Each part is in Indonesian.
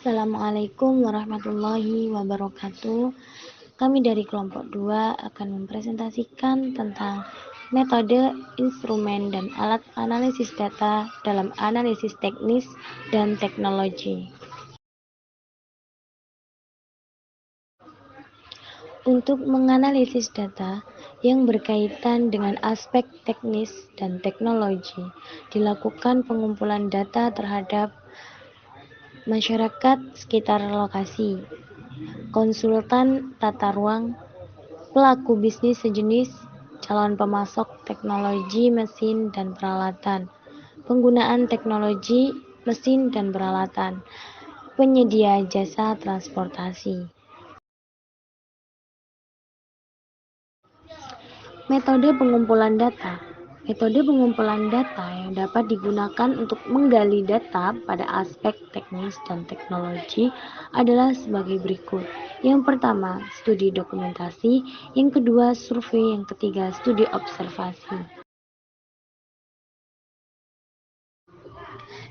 Assalamualaikum warahmatullahi wabarakatuh. Kami dari kelompok 2 akan mempresentasikan tentang metode, instrumen, dan alat analisis data dalam analisis teknis dan teknologi. Untuk menganalisis data yang berkaitan dengan aspek teknis dan teknologi, dilakukan pengumpulan data terhadap masyarakat sekitar lokasi, konsultan tata ruang, pelaku bisnis sejenis, calon pemasok teknologi mesin dan peralatan, penggunaan teknologi mesin dan peralatan, penyedia jasa transportasi. Metode pengumpulan data. Metode pengumpulan data yang dapat digunakan untuk menggali data pada aspek teknis dan teknologi adalah sebagai berikut. Yang pertama, studi dokumentasi. Yang kedua, survei. Yang ketiga, studi observasi.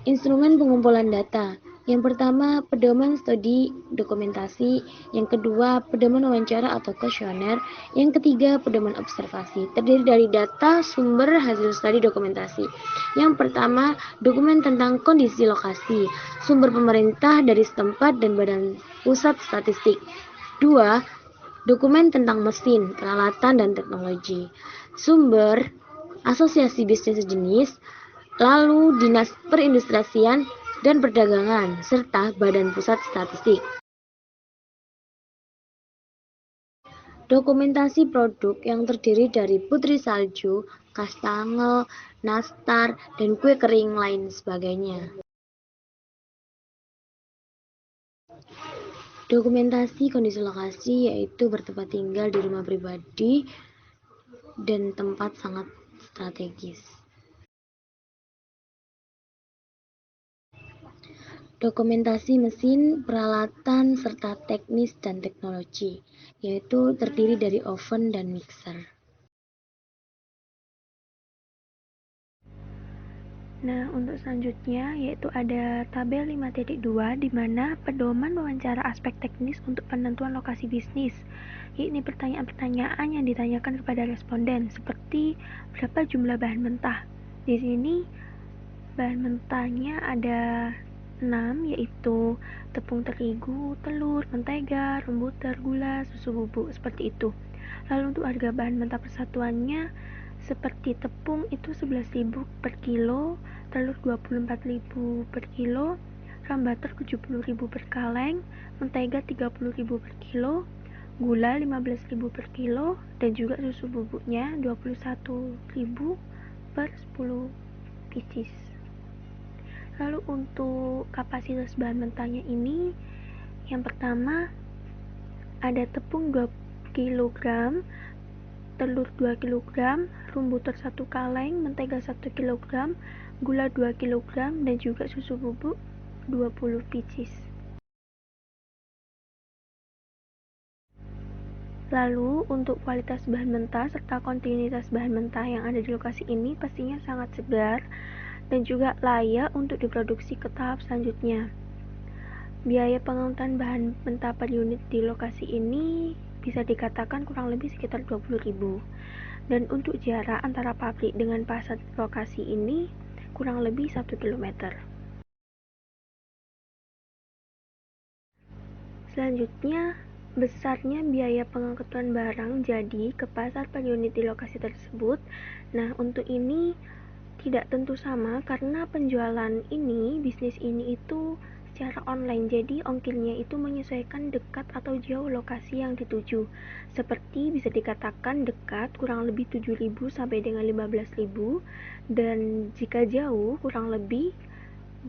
Instrumen pengumpulan data. Yang pertama, pedoman studi dokumentasi. Yang kedua, pedoman wawancara atau kuesioner. Yang ketiga, pedoman observasi. Terdiri dari data sumber hasil studi dokumentasi. Yang pertama, dokumen tentang kondisi lokasi, sumber pemerintah dari setempat dan badan pusat statistik. 2. Dokumen tentang mesin, peralatan, dan teknologi, sumber asosiasi bisnis sejenis, lalu dinas perindustrian dan perdagangan, serta badan pusat statistik. Dokumentasi produk yang terdiri dari putri salju, kastangel, nastar, dan kue kering lain sebagainya. Dokumentasi kondisi lokasi yaitu bertempat tinggal di rumah pribadi dan tempat sangat strategis. Dokumentasi mesin, peralatan, serta teknis dan teknologi, yaitu terdiri dari oven dan mixer. Nah, untuk selanjutnya yaitu ada tabel 5.2 di mana pedoman wawancara aspek teknis untuk penentuan lokasi bisnis, yakni pertanyaan-pertanyaan yang ditanyakan kepada responden seperti berapa jumlah bahan mentah. Di sini bahan mentahnya ada 6, yaitu tepung terigu, telur, mentega, rembuter, gula, susu bubuk, seperti itu. Lalu untuk harga bahan mentah persatuannya seperti tepung itu 11.000 per kilo, telur 24.000 per kilo, rambutan 70.000 per kaleng, mentega 30.000 per kilo, gula 15.000 per kilo, dan juga susu bubuknya 21.000 per 10 pieces. Lalu untuk kapasitas bahan mentahnya ini, yang pertama ada tepung 2 kg, telur 2 kg, rembuter 1 kaleng, mentega 1 kg, gula 2 kg, dan juga susu bubuk 20 pieces. Lalu untuk kualitas bahan mentah serta kontinuitas bahan mentah yang ada di lokasi ini pastinya sangat segar dan juga layak untuk diproduksi ke tahap selanjutnya. Biaya pengangkutan bahan mentah per unit di lokasi ini bisa dikatakan kurang lebih sekitar 20.000. Dan untuk jarak antara pabrik dengan pasar lokasi ini kurang lebih 1 km. Selanjutnya, besarnya biaya pengangkutan barang jadi ke pasar per unit di lokasi tersebut. Nah, untuk ini tidak tentu sama karena penjualan ini, bisnis ini itu secara online, jadi ongkirnya itu menyesuaikan dekat atau jauh lokasi yang dituju. Seperti bisa dikatakan dekat kurang lebih 7.000 sampai dengan 15.000, dan jika jauh kurang lebih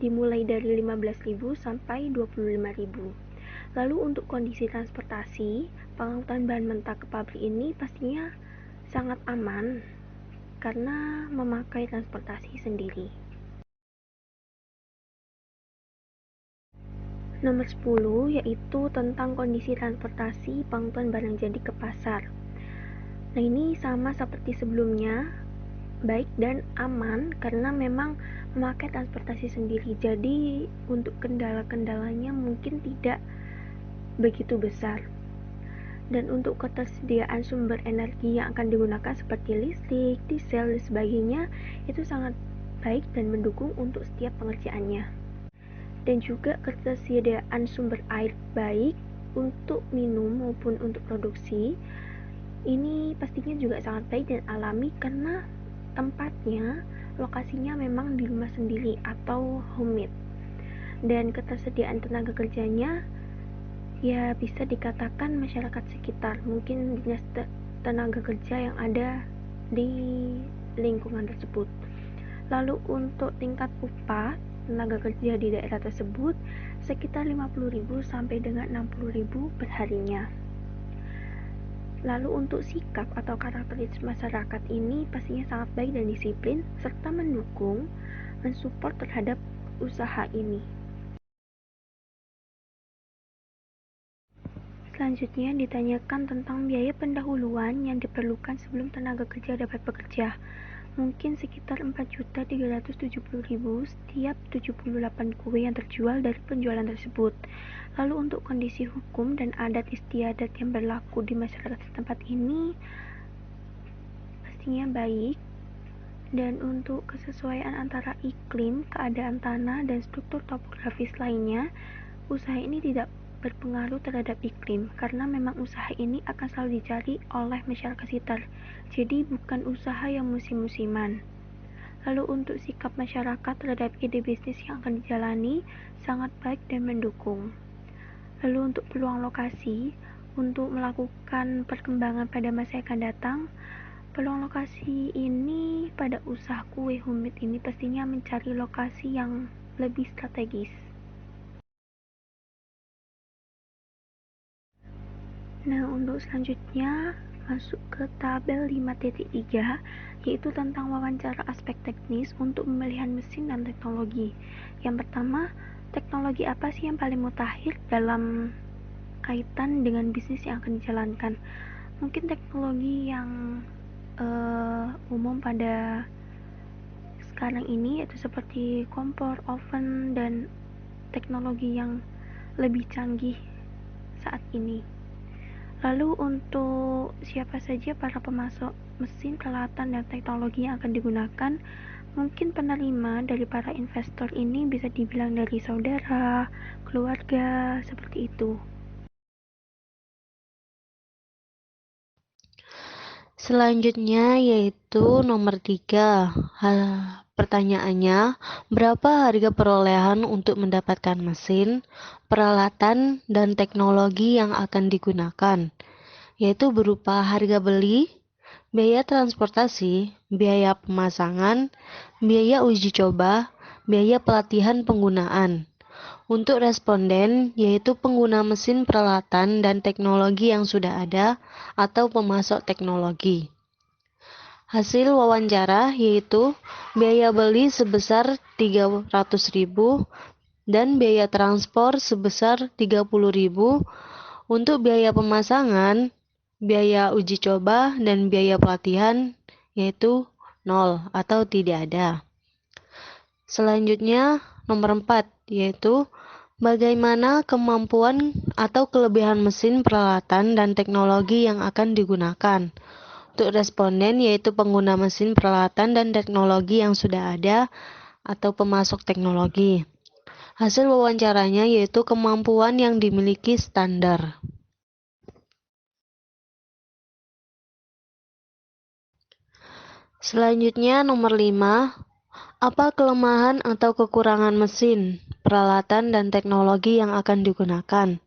dimulai dari 15.000 sampai 25.000. Lalu untuk kondisi transportasi, pengangkutan bahan mentah ke pabrik ini pastinya sangat aman karena memakai transportasi sendiri. Nomor 10 yaitu tentang kondisi transportasi pengangkutan barang jadi ke pasar. Nah, ini sama seperti sebelumnya, baik dan aman karena memang memakai transportasi sendiri. Jadi untuk kendala-kendalanya mungkin tidak begitu besar. Dan untuk ketersediaan sumber energi yang akan digunakan seperti listrik, diesel, dan sebagainya itu sangat baik dan mendukung untuk setiap pengerjaannya. Dan juga ketersediaan sumber air baik untuk minum maupun untuk produksi ini pastinya juga sangat baik dan alami karena tempatnya, lokasinya memang di rumah sendiri atau homemade. Dan ketersediaan tenaga kerjanya ya bisa dikatakan masyarakat sekitar, mungkin dinas tenaga kerja yang ada di lingkungan tersebut. Lalu untuk tingkat upah tenaga kerja di daerah tersebut sekitar 50.000 sampai dengan 60.000 perharinya. Lalu untuk sikap atau karakteristik masyarakat ini pastinya sangat baik dan disiplin serta mendukung, mensupport terhadap usaha ini. Selanjutnya ditanyakan tentang biaya pendahuluan yang diperlukan sebelum tenaga kerja dapat bekerja. Mungkin sekitar 4.370.000 setiap 78 kue yang terjual dari penjualan tersebut. Lalu untuk kondisi hukum dan adat istiadat yang berlaku di masyarakat setempat ini pastinya baik. Dan untuk kesesuaian antara iklim, keadaan tanah, dan struktur topografis lainnya, usaha ini tidak berpengaruh terhadap iklim karena memang usaha ini akan selalu dicari oleh masyarakat sekitar, jadi bukan usaha yang musim-musiman. Lalu untuk sikap masyarakat terhadap ide bisnis yang akan dijalani sangat baik dan mendukung. Lalu untuk peluang lokasi untuk melakukan perkembangan pada masa yang akan datang, peluang lokasi ini pada usaha kue homemade ini pastinya mencari lokasi yang lebih strategis. Nah, untuk selanjutnya masuk ke tabel 5.3 yaitu tentang wawancara aspek teknis untuk pemilihan mesin dan teknologi. Yang pertama, teknologi apa sih yang paling mutakhir dalam kaitan dengan bisnis yang akan dijalankan? Mungkin teknologi yang umum pada sekarang ini yaitu seperti kompor, oven, dan teknologi yang lebih canggih saat ini. Lalu untuk siapa saja para pemasok mesin, peralatan, dan teknologi yang akan digunakan, mungkin penerima dari para investor ini bisa dibilang dari saudara, keluarga, seperti itu. Selanjutnya yaitu nomor 3. Pertanyaannya, berapa harga perolehan untuk mendapatkan mesin, peralatan, dan teknologi yang akan digunakan? Yaitu berupa harga beli, biaya transportasi, biaya pemasangan, biaya uji coba, biaya pelatihan penggunaan. Untuk responden, yaitu pengguna mesin peralatan dan teknologi yang sudah ada atau pemasok teknologi. Hasil wawancara yaitu biaya beli sebesar 300.000 dan biaya transport sebesar 30.000. Untuk biaya pemasangan, biaya uji coba, dan biaya pelatihan yaitu 0 atau tidak ada. Selanjutnya nomor 4 yaitu bagaimana kemampuan atau kelebihan mesin, peralatan, dan teknologi yang akan digunakan. Untuk responden yaitu pengguna mesin, peralatan, dan teknologi yang sudah ada atau pemasok teknologi. Hasil wawancaranya yaitu kemampuan yang dimiliki standar. Selanjutnya nomor 5. Apa kelemahan atau kekurangan mesin, peralatan, dan teknologi yang akan digunakan?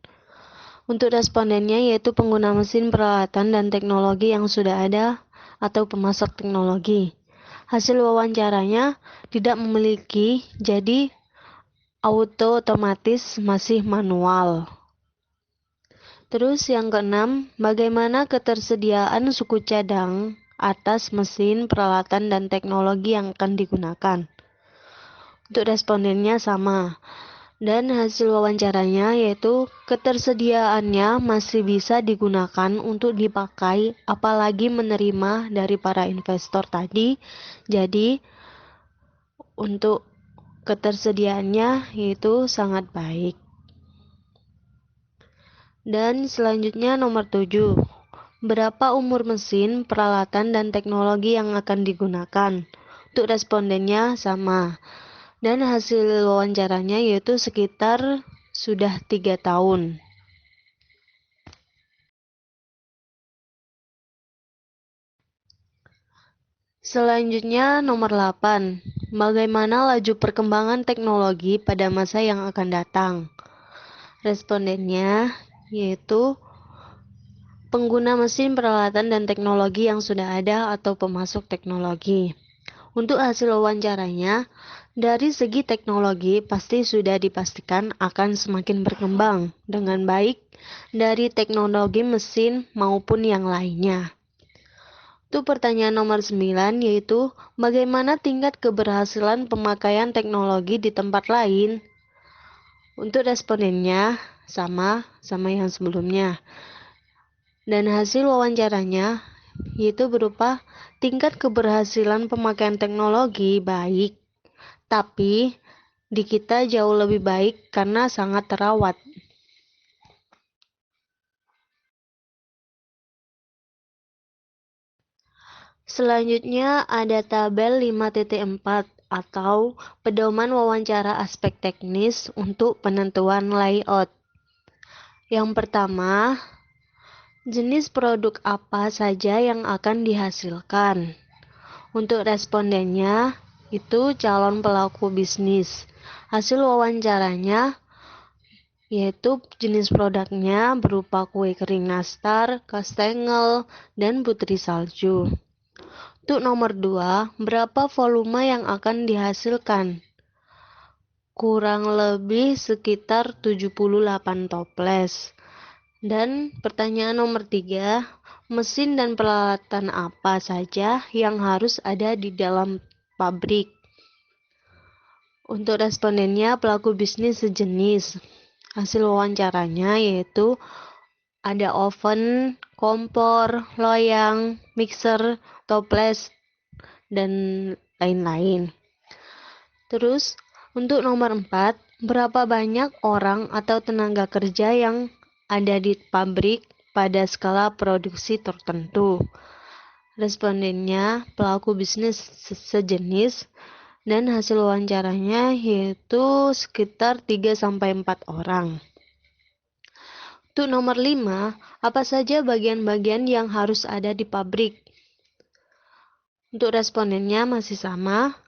Untuk respondennya yaitu pengguna mesin, peralatan, dan teknologi yang sudah ada atau pemasok teknologi. Hasil wawancaranya tidak memiliki, jadi otomatis masih manual. Terus yang keenam, bagaimana ketersediaan suku cadang atas mesin, peralatan, dan teknologi yang akan digunakan? Untuk respondennya sama. Dan hasil wawancaranya yaitu ketersediaannya masih bisa digunakan untuk dipakai apalagi menerima dari para investor tadi. Jadi untuk ketersediaannya yaitu sangat baik. Dan selanjutnya nomor 7. Berapa umur mesin, peralatan, dan teknologi yang akan digunakan? Untuk respondennya sama. Dan hasil wawancaranya yaitu sekitar sudah 3 tahun. Selanjutnya nomor 8. Bagaimana laju perkembangan teknologi pada masa yang akan datang? Respondennya yaitu pengguna mesin, peralatan, dan teknologi yang sudah ada atau pemasok teknologi. Untuk hasil wawancaranya, dari segi teknologi pasti sudah dipastikan akan semakin berkembang dengan baik dari teknologi mesin maupun yang lainnya. Untuk pertanyaan nomor 9 yaitu bagaimana tingkat keberhasilan pemakaian teknologi di tempat lain? Untuk respondennya sama yang sebelumnya. Dan hasil wawancaranya yaitu berupa tingkat keberhasilan pemakaian teknologi baik, tapi di kita jauh lebih baik karena sangat terawat. Selanjutnya ada tabel 5.4 atau pedoman wawancara aspek teknis untuk penentuan layout. Yang pertama, jenis produk apa saja yang akan dihasilkan. Untuk respondennya, itu calon pelaku bisnis. Hasil wawancaranya yaitu jenis produknya berupa kue kering nastar, kastengel, dan putri salju. Untuk nomor 2, berapa volume yang akan dihasilkan? Kurang lebih sekitar 78 toples. Dan pertanyaan nomor 3, mesin dan peralatan apa saja yang harus ada di dalam pabrik? Untuk respondennya pelaku bisnis sejenis. Hasil wawancaranya yaitu ada oven, kompor, loyang, mixer, toples, dan lain-lain. Terus, untuk nomor 4, berapa banyak orang atau tenaga kerja yang ada di pabrik pada skala produksi tertentu? Respondennya pelaku bisnis sejenis dan hasil wawancaranya yaitu sekitar 3-4 orang. Untuk nomor 5, apa saja bagian-bagian yang harus ada di pabrik? Untuk respondennya masih sama,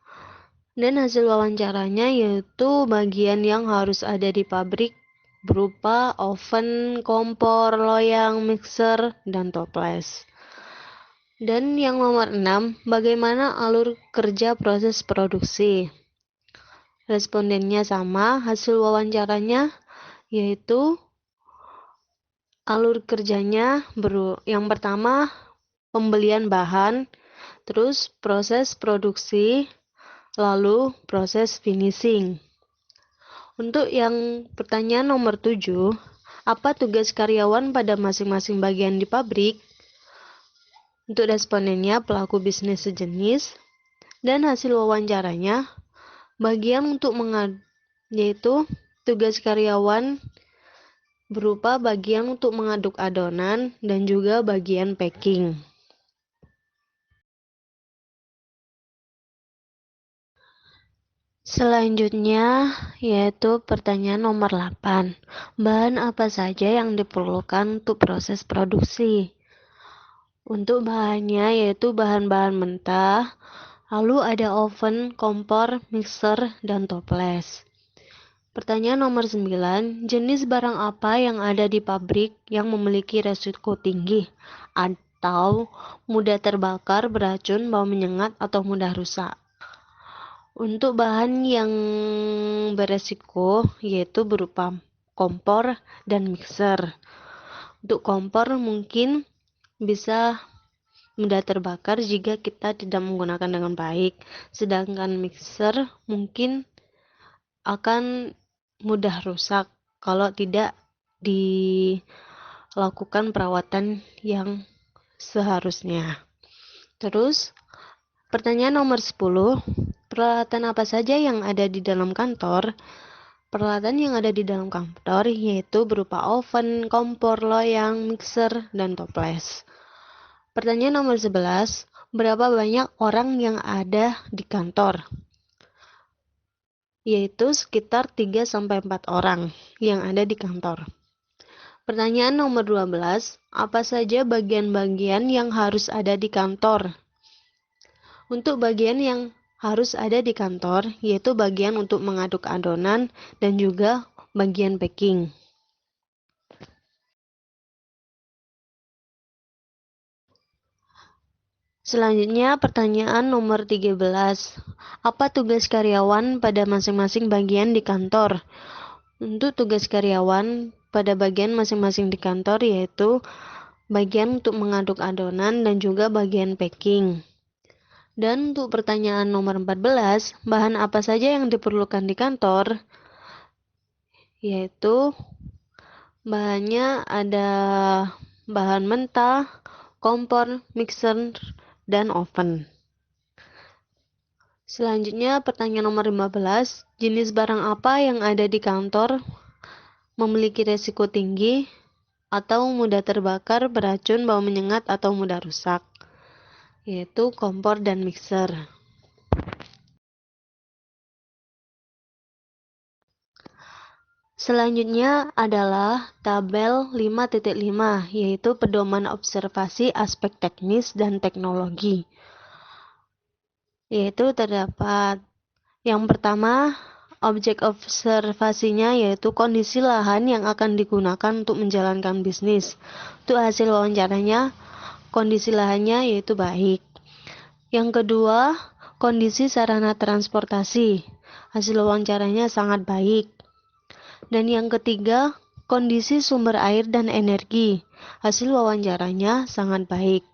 dan hasil wawancaranya yaitu bagian yang harus ada di pabrik berupa oven, kompor, loyang, mixer, dan toples. Dan yang nomor 6, bagaimana alur kerja proses produksi? Respondennya sama, hasil wawancaranya yaitu alur kerjanya yang pertama pembelian bahan, terus proses produksi, lalu proses finishing. Untuk yang pertanyaan nomor 7, apa tugas karyawan pada masing-masing bagian di pabrik? Untuk respondennya pelaku bisnis sejenis dan hasil wawancaranya bagian untuk yaitu tugas karyawan berupa bagian untuk mengaduk adonan dan juga bagian packing. Selanjutnya yaitu pertanyaan nomor 8. Bahan apa saja yang diperlukan untuk proses produksi? Untuk bahannya yaitu bahan-bahan mentah, lalu ada oven, kompor, mixer, dan toples. Pertanyaan nomor 9, jenis barang apa yang ada di pabrik yang memiliki resiko tinggi atau mudah terbakar, beracun, bau menyengat, atau mudah rusak? Untuk bahan yang beresiko yaitu berupa kompor dan mixer. Untuk kompor mungkin bisa mudah terbakar jika kita tidak menggunakan dengan baik, sedangkan mixer mungkin akan mudah rusak kalau tidak dilakukan perawatan yang seharusnya. Terus, pertanyaan nomor 10, peralatan apa saja yang ada di dalam kantor? Peralatan yang ada di dalam kantor yaitu berupa oven, kompor, loyang, mixer, dan toples. Pertanyaan nomor 11, berapa banyak orang yang ada di kantor? Yaitu sekitar 3-4 orang yang ada di kantor. Pertanyaan nomor 12, apa saja bagian-bagian yang harus ada di kantor? Untuk bagian yang harus ada di kantor, yaitu bagian untuk mengaduk adonan dan juga bagian packing. Selanjutnya pertanyaan nomor 13. Apa tugas karyawan pada masing-masing bagian di kantor? Untuk tugas karyawan pada bagian masing-masing di kantor yaitu bagian untuk mengaduk adonan dan juga bagian packing. Dan untuk pertanyaan nomor 14, bahan apa saja yang diperlukan di kantor? Yaitu bahannya ada bahan mentah, kompor, mixer, dan oven. Selanjutnya pertanyaan nomor 15, jenis barang apa yang ada di kantor memiliki resiko tinggi atau mudah terbakar, beracun, bau menyengat, atau mudah rusak? Yaitu kompor dan mixer. Selanjutnya adalah tabel 5.5, yaitu pedoman observasi aspek teknis dan teknologi. Yaitu terdapat yang pertama, objek observasinya yaitu kondisi lahan yang akan digunakan untuk menjalankan bisnis. Untuk hasil wawancaranya, kondisi lahannya yaitu baik. Yang kedua, kondisi sarana transportasi. Hasil wawancaranya sangat baik. Dan yang ketiga, kondisi sumber air dan energi. Hasil wawancaranya sangat baik.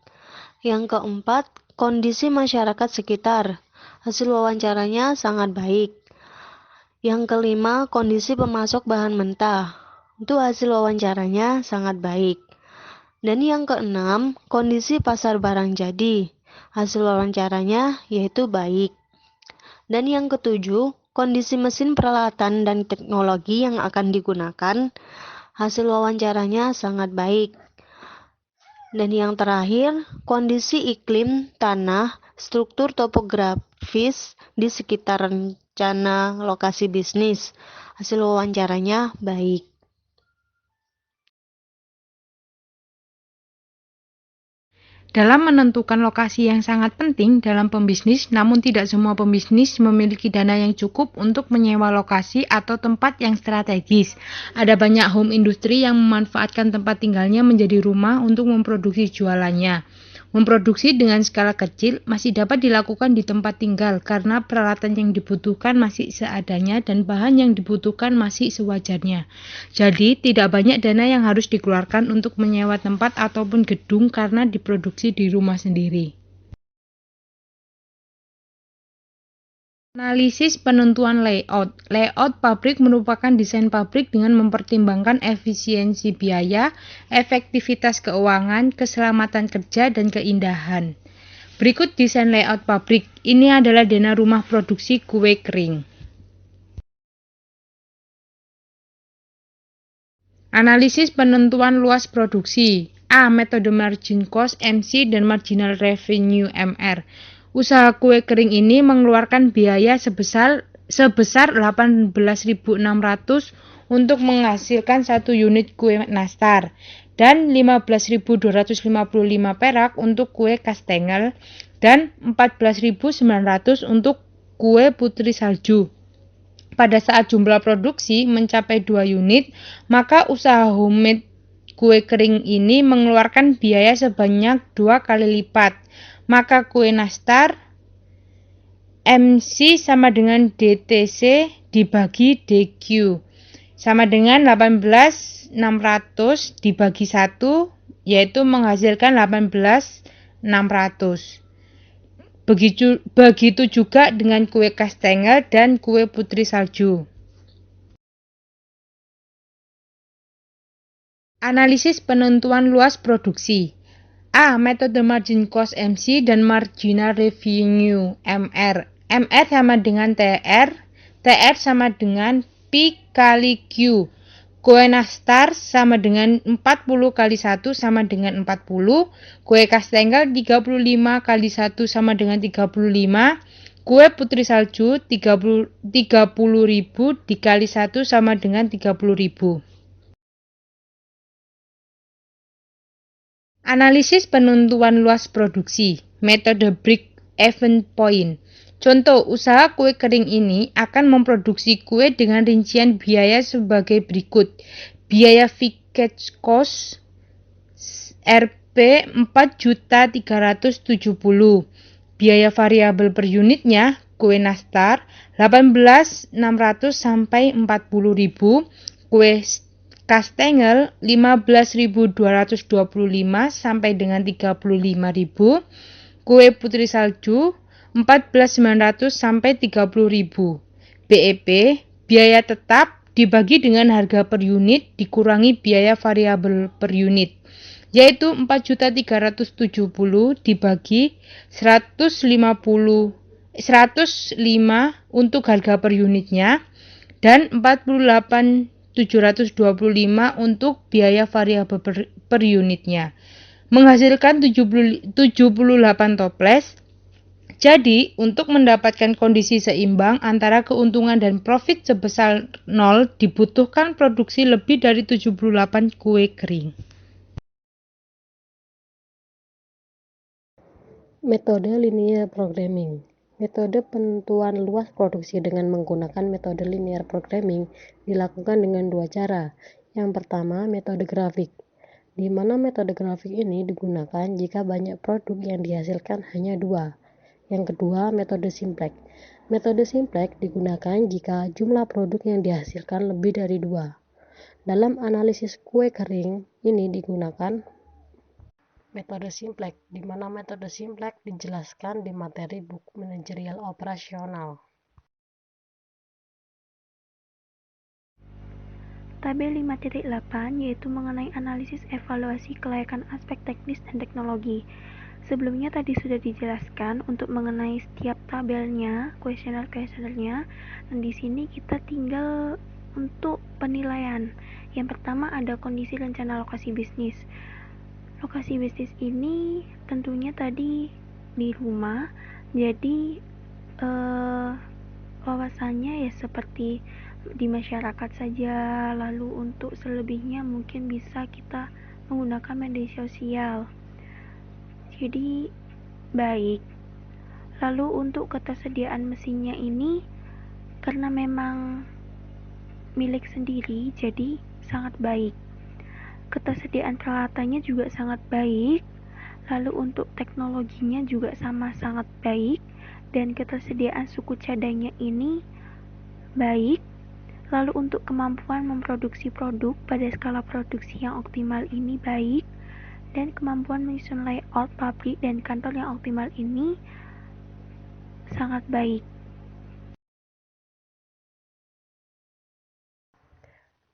Yang keempat, kondisi masyarakat sekitar. Hasil wawancaranya sangat baik. Yang kelima, kondisi pemasok bahan mentah. Untuk hasil wawancaranya sangat baik. Dan yang keenam, kondisi pasar barang jadi. Hasil wawancaranya yaitu baik. Dan yang ketujuh, kondisi mesin peralatan dan teknologi yang akan digunakan. Hasil wawancaranya sangat baik. Dan yang terakhir, kondisi iklim, tanah, struktur topografis di sekitar rencana lokasi bisnis. Hasil wawancaranya baik. Dalam menentukan lokasi yang sangat penting dalam pembisnis, namun tidak semua pembisnis memiliki dana yang cukup untuk menyewa lokasi atau tempat yang strategis. Ada banyak home industry yang memanfaatkan tempat tinggalnya menjadi rumah untuk memproduksi jualannya. Memproduksi dengan skala kecil masih dapat dilakukan di tempat tinggal karena peralatan yang dibutuhkan masih seadanya dan bahan yang dibutuhkan masih sewajarnya. Jadi, tidak banyak dana yang harus dikeluarkan untuk menyewa tempat ataupun gedung karena diproduksi di rumah sendiri. Analisis penentuan layout. Layout pabrik merupakan desain pabrik dengan mempertimbangkan efisiensi biaya, efektivitas keuangan, keselamatan kerja, dan keindahan. Berikut desain layout pabrik. Ini adalah denah rumah produksi kue kering. Analisis penentuan luas produksi. A. Metode margin cost MC dan marginal revenue MR. Usaha kue kering ini mengeluarkan biaya sebesar 18.600 untuk menghasilkan 1 unit kue nastar dan 15.255 perak untuk kue kastengel dan 14.900 untuk kue putri salju. Pada saat jumlah produksi mencapai 2 unit, maka usaha homemade kue kering ini mengeluarkan biaya sebanyak 2 kali lipat. Maka kue nastar MC sama dengan DTC dibagi DQ sama dengan 18.600 dibagi 1, yaitu menghasilkan 18.600. Begitu juga dengan kue kastengel dan kue putri salju. Analisis penentuan luas produksi. A. Metode margin cost MC dan marginal revenue MR. MR sama dengan TR, TR sama dengan Pi kali Q. Kue nastar sama dengan 40 kali 1 sama dengan 40. Kue kastengel 35 kali 1 sama dengan 35. Kue putri salju 30.000 dikali 1 sama dengan 30.000. Analisis penentuan luas produksi, metode break-even point. Contoh, usaha kue kering ini akan memproduksi kue dengan rincian biaya sebagai berikut. Biaya fixed cost Rp 4.370.000. Biaya variabel per unitnya, kue nastar 18.600 sampai 40.000, kue kastengel 15.225 sampai dengan 35.000, kue putri salju 14.900 sampai 30.000. BEP, biaya tetap dibagi dengan harga per unit dikurangi biaya variabel per unit, yaitu 4.370 dibagi 105 untuk harga per unitnya dan 48.725 untuk biaya variabel per unitnya, menghasilkan 78 toples. Jadi, untuk mendapatkan kondisi seimbang antara keuntungan dan profit sebesar 0 dibutuhkan produksi lebih dari 78 kue kering. Metode linear programming. Metode penentuan luas produksi dengan menggunakan metode linear programming dilakukan dengan dua cara. Yang pertama, metode grafik, di mana metode grafik ini digunakan jika banyak produk yang dihasilkan hanya dua. Yang kedua, metode simplex. Metode simplex digunakan jika jumlah produk yang dihasilkan lebih dari dua. Dalam analisis kue kering ini digunakan metode simplex, di mana metode simplex dijelaskan di materi buku manajerial operasional. Tabel 5.8 yaitu mengenai analisis evaluasi kelayakan aspek teknis dan teknologi. Sebelumnya tadi sudah dijelaskan untuk mengenai setiap tabelnya, kuesioner-kuesionernya, dan di sini kita tinggal untuk penilaian. Yang pertama ada kondisi rencana lokasi bisnis. Lokasi bisnis ini tentunya tadi di rumah, jadi wawasannya ya seperti di masyarakat saja, lalu untuk selebihnya mungkin bisa kita menggunakan media sosial, jadi baik. Lalu untuk ketersediaan mesinnya ini karena memang milik sendiri, jadi sangat baik. Ketersediaan peralatannya juga sangat baik, lalu untuk teknologinya juga sama sangat baik, dan ketersediaan suku cadangnya ini baik. Lalu untuk kemampuan memproduksi produk pada skala produksi yang optimal ini baik, dan kemampuan menyusun layout pabrik dan kantor yang optimal ini sangat baik.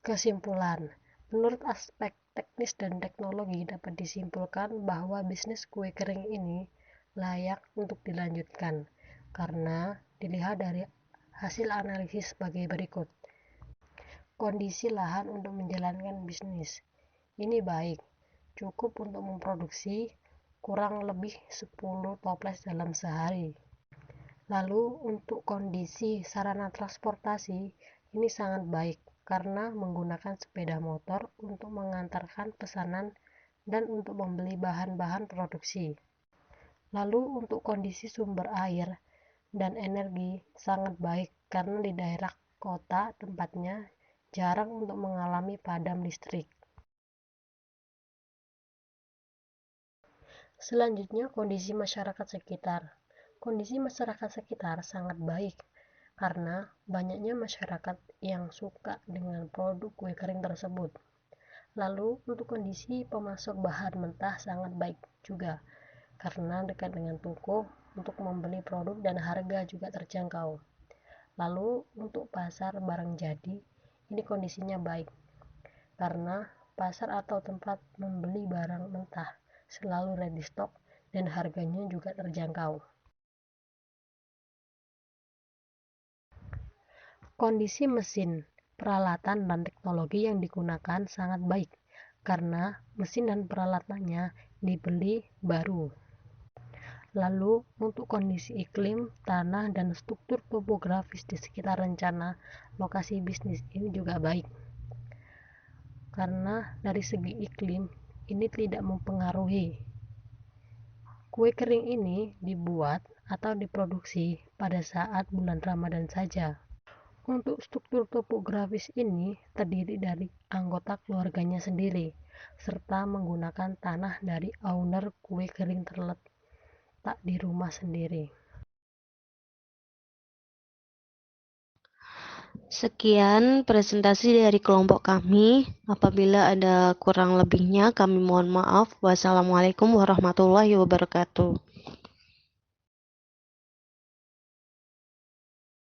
Kesimpulan, menurut aspek teknis dan teknologi dapat disimpulkan bahwa bisnis kue kering ini layak untuk dilanjutkan karena dilihat dari hasil analisis sebagai berikut. Kondisi lahan untuk menjalankan bisnis ini baik, cukup untuk memproduksi kurang lebih 10 toples dalam sehari. Lalu untuk kondisi sarana transportasi ini sangat baik karena menggunakan sepeda motor untuk mengantarkan pesanan dan untuk membeli bahan-bahan produksi. Lalu untuk kondisi sumber air dan energi sangat baik karena di daerah kota tempatnya jarang untuk mengalami padam listrik. Selanjutnya kondisi masyarakat sekitar. Kondisi masyarakat sekitar sangat baik karena banyaknya masyarakat yang suka dengan produk kue kering tersebut. Lalu untuk kondisi pemasok bahan mentah sangat baik juga karena dekat dengan toko untuk membeli produk dan harga juga terjangkau. Lalu untuk pasar barang jadi ini kondisinya baik karena pasar atau tempat membeli barang mentah selalu ready stock dan harganya juga terjangkau. Kondisi mesin, peralatan, dan teknologi yang digunakan sangat baik karena mesin dan peralatannya dibeli baru. Lalu, untuk kondisi iklim, tanah, dan struktur topografis di sekitar rencana lokasi bisnis ini juga baik. Karena dari segi iklim, ini tidak mempengaruhi. Kue kering ini dibuat atau diproduksi pada saat bulan Ramadan saja. Untuk struktur topografis ini terdiri dari anggota keluarganya sendiri, serta menggunakan tanah dari owner kue kering terletak di rumah sendiri. Sekian presentasi dari kelompok kami. Apabila ada kurang lebihnya, kami mohon maaf. Wassalamualaikum warahmatullahi wabarakatuh.